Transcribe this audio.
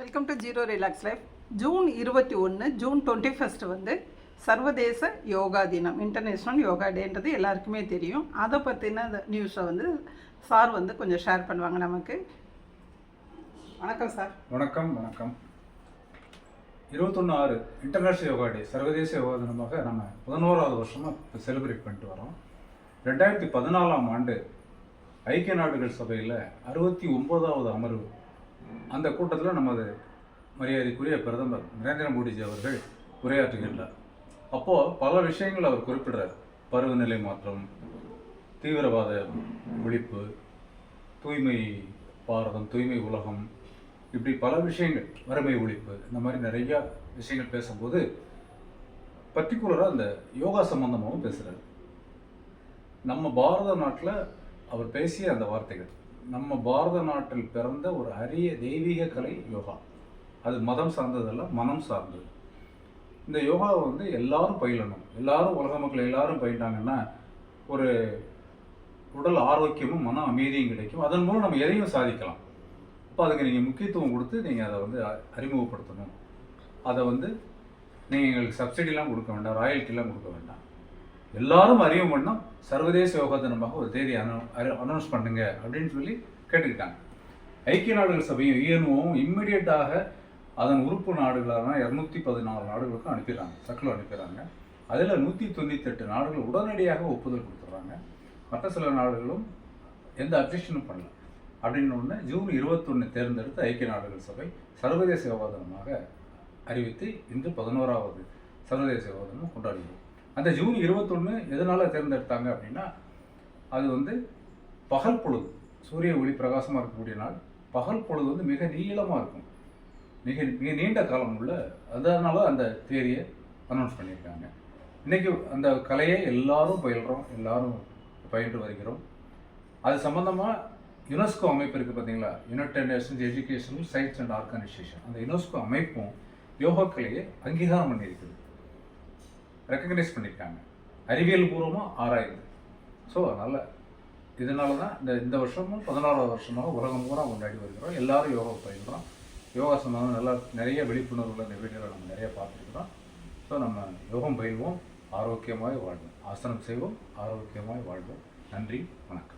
Welcome to zero relax life. June 21 June 21 வந்து சர்வதேச யோகா தினம், இன்டர்நேஷ்னல் யோகா டேன்றது எல்லாருக்குமே தெரியும். அதை பற்றின நியூஸை வந்து சார் வந்து கொஞ்சம் ஷேர் பண்ணுவாங்க நமக்கு. வணக்கம் சார். வணக்கம். 21/6 இன்டர்நேஷ்னல் யோகா டே, சர்வதேச யோகா தினமாக நம்ம 11வது வருஷமாக இப்போ செலிப்ரேட் பண்ணிட்டு வரோம். 2014ஆம் ஆண்டு ஐக்கிய நாடுகள் சபையில் 69வது அமர்வு, அந்த கூட்டத்தில் நமது மரியாதைக்குரிய பிரதமர் நரேந்திர மோடிஜி அவர்கள் உரையாற்றுகின்றார். அப்போது பல விஷயங்கள் அவர் குறிப்பிடுறார். பருவநிலை மாற்றம், தீவிரவாத ஒழிப்பு, தூய்மை பாரதம், தூய்மை உலகம், இப்படி பல விஷயங்கள், வறுமை ஒழிப்பு, இந்த மாதிரி நிறையா விஷயங்கள் பேசும்போது பர்டிகுலராக அந்த யோகா சம்பந்தமாகவும் பேசுகிறார். நம்ம பாரத நாட்டில் அவர் பேசிய அந்த வார்த்தைகள், நம்ம பாரத நாட்டில் பிறந்த ஒரு அரிய தெய்வீக கலை யோகா. அது மதம் சார்ந்ததல்ல, மனம் சார்ந்தது. இந்த யோகாவை வந்து எல்லாரும் பயிலணும். எல்லாரும், உலக மக்கள் எல்லாரும் பயிட்டாங்கன்னா ஒரு உடல் ஆரோக்கியமும் மன அமைதியும் கிடைக்கும். அதன் மூலம் நம்ம எதையும் சாதிக்கலாம். அப்போ அதுக்கு நீங்கள் முக்கியத்துவம் கொடுத்து நீங்கள் அதை வந்து அறிமுகப்படுத்தணும். அதை வந்து நீங்கள் எங்களுக்கு சப்சிடிலாம் கொடுக்க வேண்டாம், ராயல்ட்டிலாம் கொடுக்க வேண்டாம். எல்லாரும் அறிவும் பண்ணோம். சர்வதேச யோகா தினமாக ஒரு தேதி அனௌன்ஸ் பண்ணுங்க அப்படின்னு சொல்லி கேட்டுக்கிட்டாங்க. ஐக்கிய நாடுகள் சபையும் யூஎன்ஓவும் இம்மிடியட்டாக அதன் உறுப்பு நாடுகளான 214 நாடுகளுக்கும் அனுப்பிடுறாங்க, சர்க்குலர் அனுப்பிடுறாங்க. அதில் 198 நாடுகள் உடனடியாக ஒப்புதல் கொடுத்துட்றாங்க. மற்ற சில நாடுகளும் எந்த அப்ஜெக்ஷனும் பண்ணல. அப்படின்னு ஒன்று ஜூன் 21 தேர்ந்தெடுத்து ஐக்கிய நாடுகள் சபை சர்வதேச யோகா தினமாக அறிவித்து இன்று 11வது சர்வதேச யோகா தினம் கொண்டாடுகிறோம். அந்த ஜூன் 21 எதனால் தேர்ந்தெடுத்தாங்க அப்படின்னா, அது வந்து பகல் பொழுது, சூரிய ஒளி பிரகாசமாக இருக்கக்கூடிய நாள். பகல் பொழுது வந்து மிக நீளமாக இருக்கும், மிக மிக நீண்ட காலம் உள்ள. அதனால அந்த தேதியை அனௌன்ஸ் பண்ணியிருக்காங்க. இன்றைக்கி அந்த கலையை எல்லாரும் பயில்கிறோம், எல்லாரும் பயின்று வருகிறோம். அது சம்மந்தமாக யுனெஸ்கோ அமைப்பு இருக்குது பார்த்தீங்களா, United Nations educational science and organisation. அந்த யுனெஸ்கோ அமைப்பும் யோகா கலையை அங்கீகாரம் பண்ணியிருக்குது, ரெக்கக்னைஸ் பண்ணியிருக்காங்க, அறிவியல் பூர்வமாக ஆராயுது. ஸோ அதனால் இதனால தான் இந்த வருஷமும் 16வது வருஷமாக உலகம் பூரா கொண்டாடி வருகிறோம். எல்லாரும் யோகா பயில்கிறோம். யோகா சம்பந்தம் நிறைய விழிப்புணர்வுகளை இந்த வீடியோவில் நம்ம நிறைய பார்த்துருக்குறோம். ஸோ நம்ம யோகம் பயில்வோம், ஆரோக்கியமாய் வாழ்வோம். ஆசனம் செய்வோம், ஆரோக்கியமாய் வாழ்வோம். நன்றி, வணக்கம்.